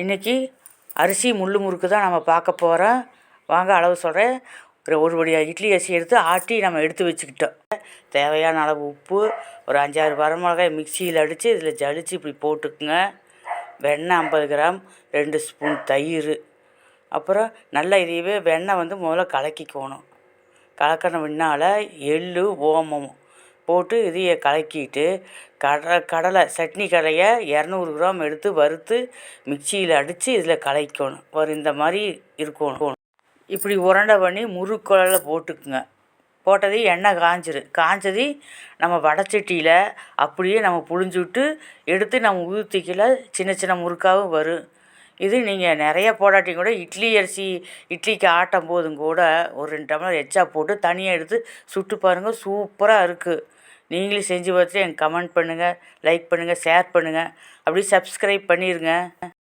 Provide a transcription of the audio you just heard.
இன்றைக்கி அரிசி முள்ளு முறுக்கு தான் நம்ம பார்க்க போகிறோம். வாங்க அளவு சொல்கிறேன். ஒரு படி இட்லி அரிசி எடுத்து ஆட்டி நம்ம எடுத்து வச்சுக்கிட்டோம். தேவையான அளவு உப்பு, ஒரு 5-6 வரமிளகாய் மிக்சியில் அடித்து இதில் ஜலிச்சு இப்படி போட்டுக்குங்க. வெண்ணெய் 50 கிராம், 2 ஸ்பூன் தயிர். அப்புறம் நல்லா இதையவே வெண்ணெய் முதல்ல கலக்கிக்கணும். கலக்கின பின்னால் எள், ஓமம் போட்டு இதையை கலக்கிட்டு கடலை சட்னி கடையை 200 கிராம் எடுத்து வறுத்து மிக்சியில் அடித்து இதில் கலக்கணும். இந்த மாதிரி இருக்கணும். இப்படி உருண்டை பண்ணி முறுக்குழல போட்டுக்குங்க. போட்டது எண்ணெய் காஞ்சது நம்ம வடைச்சட்டியில் அப்படியே நம்ம புழிஞ்சு விட்டு எடுத்து நம்ம ஊற்றிக்கல சின்ன சின்ன முறுக்காகவும் வரும். இது நீங்கள் நிறைய போடாட்டி கூட இட்லிக்கு ஆட்டும் போதும் கூட ஒரு 2 டம்ளர் எச்சா போட்டு தனியாக எடுத்து சுட்டு பாருங்கள், சூப்பராக இருக்குது. நீங்களும் செஞ்சு பார்த்துட்டு எனக்கு கமெண்ட் பண்ணுங்கள், லைக் பண்ணுங்கள், ஷேர் பண்ணுங்கள், அப்படியே சப்ஸ்கிரைப் பண்ணிடுங்க.